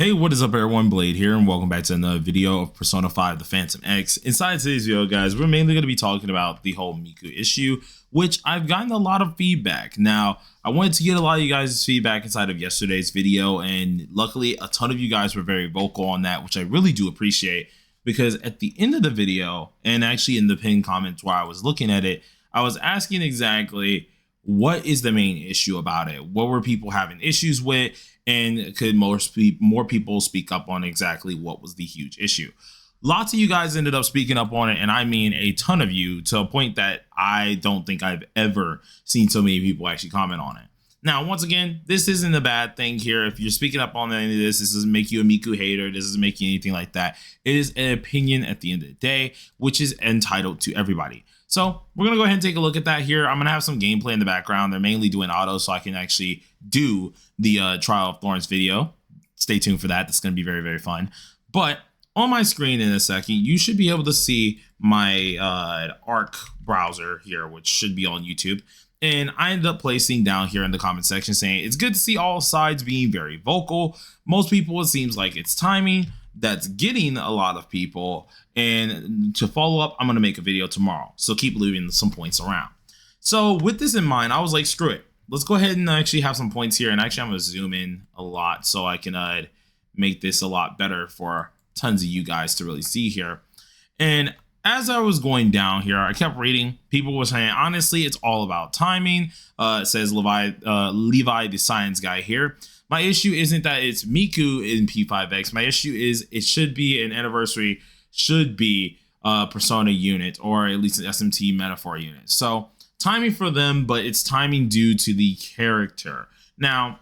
Hey, what is up everyone, Blade here, and welcome back to another video of Persona 5 The Phantom X. Inside today's video, guys, we're mainly going to be talking about the whole Miku issue, which I've gotten a lot of feedback. Now, I wanted to get a lot of you guys' feedback inside of yesterday's video, and luckily a ton of you guys were very vocal on that, which I really do appreciate, because at the end of the video, and actually in the pinned comments where I was looking at it, I was asking exactly what is the main issue about it? What were people having issues with? And could more people speak up on exactly what was the huge issue? Lots of you guys ended up speaking up on it, and I mean a ton of you, to a point that I don't think I've ever seen so many people actually comment on it. Now, once again, this isn't a bad thing here. If you're speaking up on any of this, this doesn't make you a Miku hater. This doesn't make you anything like that. It is an opinion at the end of the day, which is entitled to everybody. So we're going to go ahead and take a look at that here. I'm going to have some gameplay in the background. They're mainly doing auto, so I can actually do the Trial of Florence video. Stay tuned for that. That's going to be very, very fun. But on my screen in a second, you should be able to see my ARC browser here, which should be on YouTube. And I ended up placing down here in the comment section saying it's good to see all sides being very vocal. Most people, it seems like it's timing that's getting a lot of people. And to follow up, I'm going to make a video tomorrow. So keep leaving some points around. So with this in mind, I was like, screw it. Let's go ahead and actually have some points here. And actually, I'm going to zoom in a lot so I can make this a lot better for tons of you guys to really see here. And as I was going down here, I kept reading. People were saying, honestly, it's all about timing. It says Levi, the science guy here. My issue isn't that it's Miku in P5X. My issue is it should be an anniversary, should be a Persona unit, or at least an SMT metaphor unit. So timing for them, but it's timing due to the character. Now,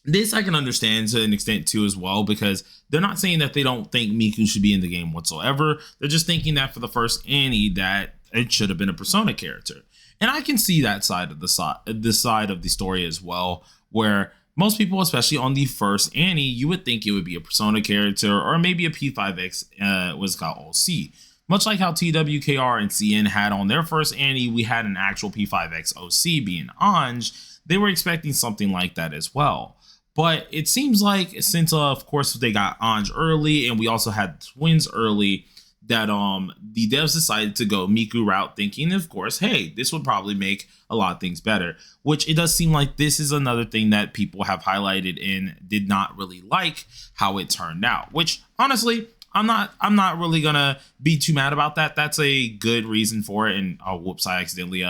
this I can understand to an extent too as well, because they're not saying that they don't think Miku should be in the game whatsoever. They're just thinking that for the first Annie that it should have been a Persona character. And I can see that side of the story as well, where most people, especially on the first Annie, you would think it would be a Persona character or maybe a P5X was called OC. Much like how TWKR and CN had on their first Annie, we had an actual P5X OC being Ange. They were expecting something like that as well. But it seems like since, of course, they got Ange early and we also had twins early, that the devs decided to go Miku route, thinking, of course, hey, this would probably make a lot of things better. Which it does seem like this is another thing that people have highlighted and did not really like how it turned out. Which honestly, I'm not really gonna be too mad about that. That's a good reason for it. And oh, whoops, I accidentally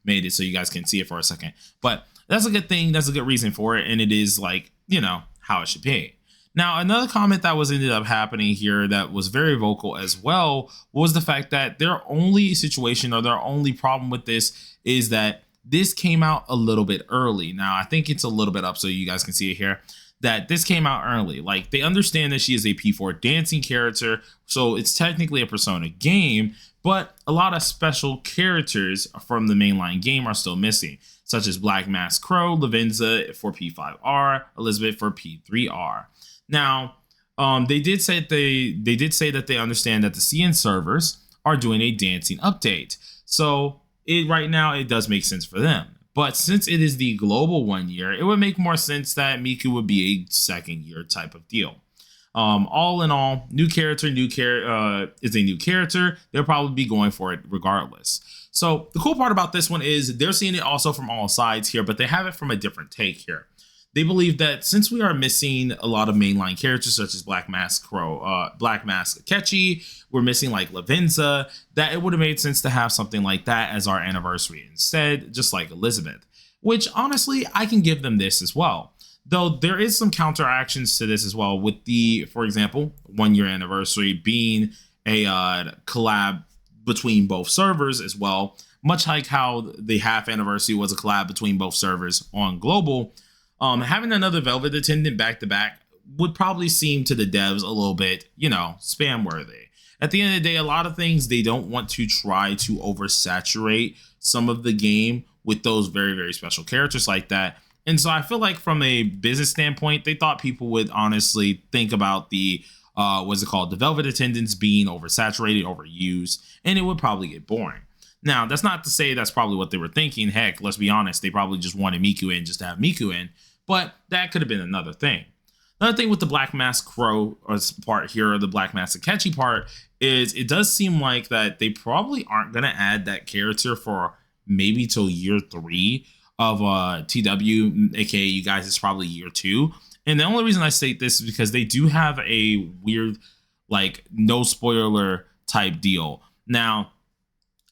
made it so you guys can see it for a second. But that's a good thing. That's a good reason for it. And it is like, you know, how it should be. Now, another comment that was ended up happening here that was very vocal as well was the fact that their only situation or their only problem with this is that this came out a little bit early. Now, I think it's a little bit up so you guys can see it here, that this came out early. Like, they understand that she is a P4 dancing character, so it's technically a Persona game, but a lot of special characters from the mainline game are still missing, such as Black Mask Crow, Lavenza for P5R, Elizabeth for P3R. Now, they did say that they understand that the CN servers are doing a dancing update. So right now it does make sense for them. But since it is the global 1 year, it would make more sense that Miku would be a second year type of deal. All in all, new character is a new character. They'll probably be going for it regardless. So the cool part about this one is they're seeing it also from all sides here, but they have it from a different take here. They believe that since we are missing a lot of mainline characters such as Black Mask Crow, Black Mask Akechi, we're missing like Lavenza, that it would have made sense to have something like that as our anniversary instead, just like Elizabeth, which honestly, I can give them this as well. Though there is some counteractions to this as well with the, for example, 1 year anniversary being a collab between both servers as well, much like how the half anniversary was a collab between both servers on global. Having another Velvet Attendant back to back would probably seem to the devs a little bit, you know, spam worthy. At the end of the day, a lot of things they don't want to try to oversaturate some of the game with those very, very special characters like that. And so I feel like from a business standpoint, they thought people would honestly think about the, the Velvet Attendants being oversaturated, overused, and it would probably get boring. Now, that's not to say that's probably what they were thinking. Heck, let's be honest, they probably just wanted Miku in just to have Miku in. But that could have been another thing. Another thing with the Black Mask Crow or part here, or the Black Mask Akechi part, is it does seem like that they probably aren't going to add that character for maybe till year 3 of TW, aka you guys, it's probably year 2. And the only reason I state this is because they do have a weird, like, no spoiler type deal. Now,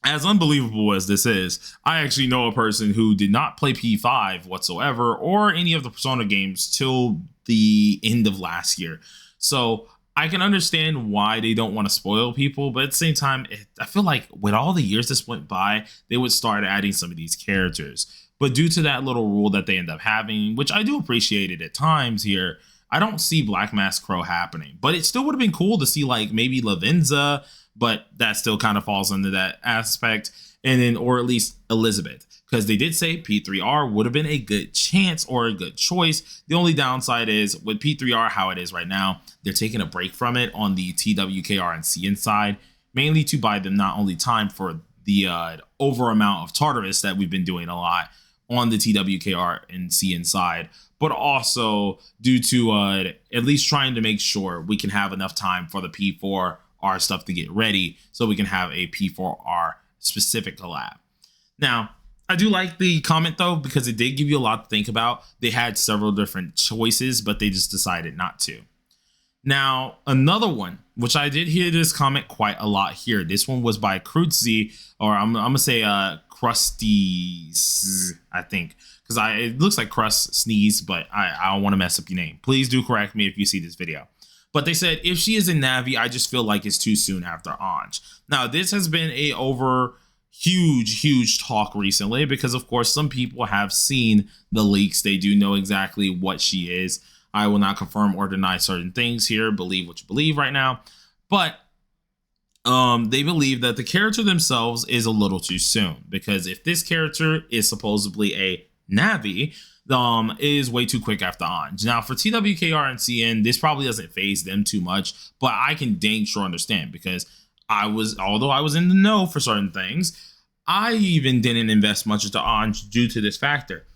as unbelievable as this is, I actually know a person who did not play P5 whatsoever or any of the Persona games till the end of last year. So I can understand why they don't want to spoil people, but at the same time, I feel like with all the years this went by, they would start adding some of these characters. But due to that little rule that they end up having, which I do appreciate it at times here, I don't see Black Mask Crow happening. But it still would have been cool to see like maybe Lavenza, but that still kind of falls under that aspect. And then, or at least Elizabeth, because they did say P3R would have been a good chance or a good choice. The only downside is with P3R, how it is right now, they're taking a break from it on the TWKR and CN side, mainly to buy them not only time for the over amount of Tartarus that we've been doing a lot on the TWKR and CN side, but also due to at least trying to make sure we can have enough time for the P4R stuff to get ready so we can have a P4R specific collab. Now, I do like the comment though, because it did give you a lot to think about. They had several different choices, but they just decided not to. Now, another one, which I did hear this comment quite a lot here. This one was by Krutzy, or I'm gonna say Krusty, I think, because it looks like Crust Sneeze, but I don't want to mess up your name. Please do correct me if you see this video. But they said, if she is a Navi, I just feel like it's too soon after Anj. Now, this has been a huge talk recently because, of course, some people have seen the leaks. They do know exactly what she is. I will not confirm or deny certain things here. Believe what you believe right now. But they believe that the character themselves is a little too soon, because if this character is supposedly a Navi, is way too quick after Anj. Now, for TWKR and CN, this probably doesn't phase them too much, but I can dang sure understand, because although I was in the know for certain things, I even didn't invest much into Anj due to this factor.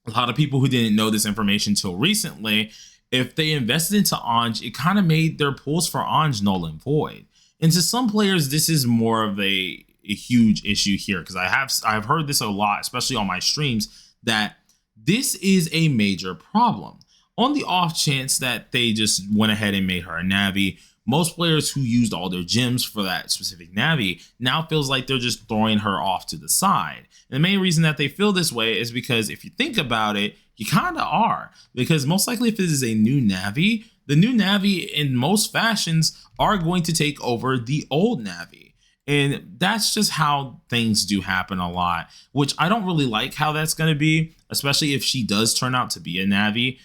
A lot of people who didn't know this information till recently, if they invested into Anj, it kind of made their pulls for Anj null and void. And to some players, this is more of a huge issue here, because I've heard this a lot, especially on my streams, that this is a major problem. On the off chance that they just went ahead and made her a Navi, most players who used all their gems for that specific Navi now feels like they're just throwing her off to the side. And the main reason that they feel this way is because if you think about it, you kind of are. Because most likely if this is a new Navi, the new Navi in most fashions are going to take over the old Navi. And that's just how things do happen a lot, which I don't really like how that's going to be, especially if she does turn out to be a Navi.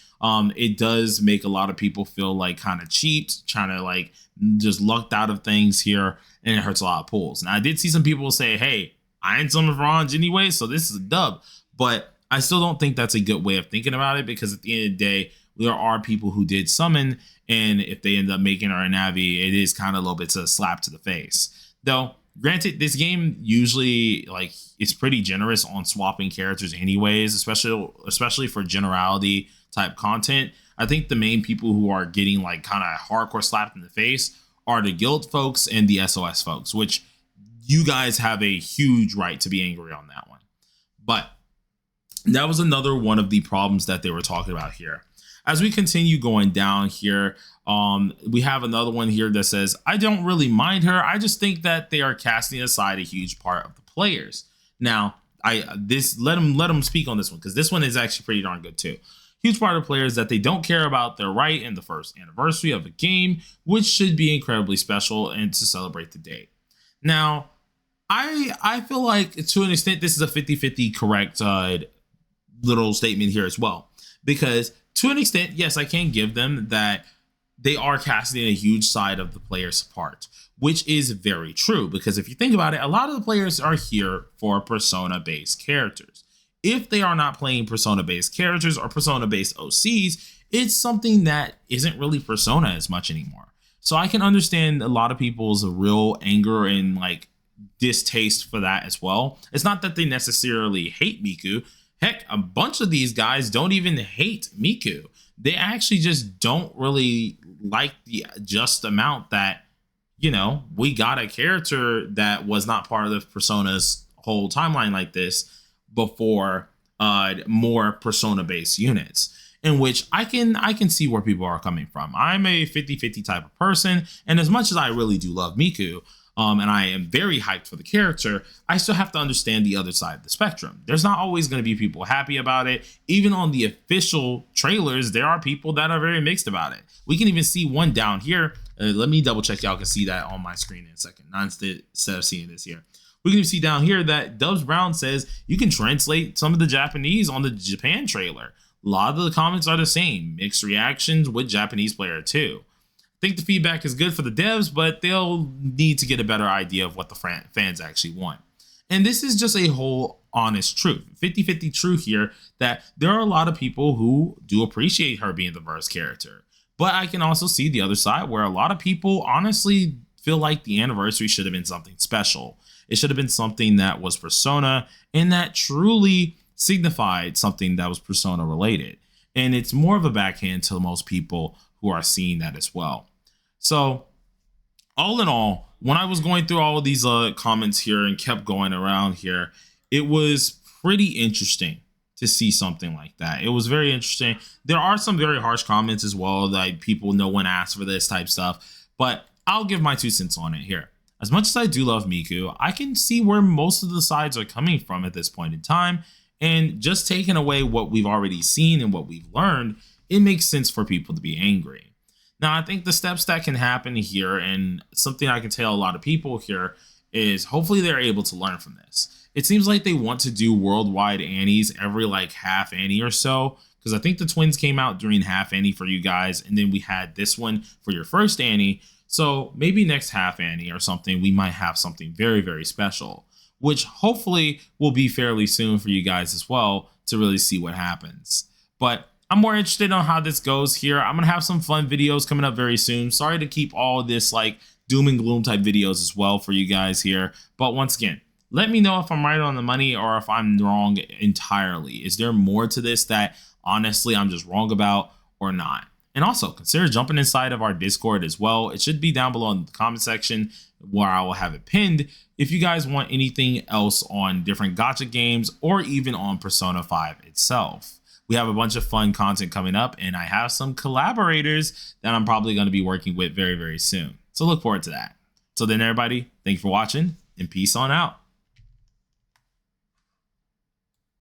It does make a lot of people feel like kind of cheaped, trying to like just lucked out of things here, and it hurts a lot of pulls. Now, I did see some people say, hey, I ain't summoning for Anj anyway, so this is a dub. But I still don't think that's a good way of thinking about it, because at the end of the day, there are people who did summon, and if they end up making her a Navi, it is kind of a little bit of a slap to the face. Though, granted, this game usually like is pretty generous on swapping characters anyways, especially for generality type content. I think the main people who are getting like kind of hardcore slapped in the face are the guild folks and the SOS folks, which you guys have a huge right to be angry on that one. But that was another one of the problems that they were talking about here. As we continue going down here, we have another one here that says, I don't really mind her. I just think that they are casting aside a huge part of the players. Now, let them speak on this one, because this one is actually pretty darn good too. Huge part of players that they don't care about their right in the first anniversary of a game, which should be incredibly special and to celebrate the date. Now, I feel like to an extent this is a 50-50 correct little statement here as well, because to an extent, yes, I can give them that they are casting a huge side of the players apart, which is very true, because if you think about it, a lot of the players are here for Persona-based characters. If they are not playing Persona-based characters or Persona-based OCs, it's something that isn't really Persona as much anymore. So I can understand a lot of people's real anger and like distaste for that as well. It's not that they necessarily hate Miku. Heck, a bunch of these guys don't even hate Miku. they actually just don't really like the just amount that, you know, we got a character that was not part of the Persona's whole timeline like this before more Persona based units, in which I can see where people are coming from. I'm a 50-50 type of person, and as much as I really do love Miku, and I am very hyped for the character, I still have to understand the other side of the spectrum. There's not always going to be people happy about it. Even on the official trailers, there are people that are very mixed about it. We can even see one down here. Let me double check. Y'all can see that on my screen in a second, instead of seeing this here. We can see down here that Dubs Brown says you can translate some of the Japanese on the Japan trailer. A lot of the comments are the same. Mixed reactions with Japanese player too. I think the feedback is good for the devs, but they'll need to get a better idea of what the fans actually want. And this is just a whole honest truth, 50-50 truth here, that there are a lot of people who do appreciate her being the verse character. But I can also see the other side where a lot of people honestly feel like the anniversary should have been something special. It should have been something that was Persona and that truly signified something that was Persona related. And it's more of a backhand to most people who are seeing that as well. So all in all, when I was going through all of these comments here and kept going around here, it was pretty interesting to see something like that. It was very interesting. There are some very harsh comments as well, like people, no one asked for this type stuff, but I'll give my 2 cents on it here. As much as I do love Miku, I can see where most of the sides are coming from at this point in time. And just taking away what we've already seen and what we've learned, it makes sense for people to be angry. Now, I think the steps that can happen here, and something I can tell a lot of people here, is hopefully they're able to learn from this. It seems like they want to do worldwide Annies every like half Annie or so, because I think the twins came out during half Annie for you guys, and then we had this one for your first Annie. So maybe next half Annie or something, we might have something very, very special, which hopefully will be fairly soon for you guys as well to really see what happens. But I'm more interested on how this goes here. I'm going to have some fun videos coming up very soon. Sorry to keep all this like doom and gloom type videos as well for you guys here. But once again, let me know if I'm right on the money or if I'm wrong entirely. Is there more to this that honestly I'm just wrong about or not? And also consider jumping inside of our Discord as well. It should be down below in the comment section where I will have it pinned if you guys want anything else on different gacha games or even on Persona 5 itself. We have a bunch of fun content coming up, and I have some collaborators that I'm probably going to be working with very, very soon. So look forward to that. So then everybody, thank you for watching, and peace on out.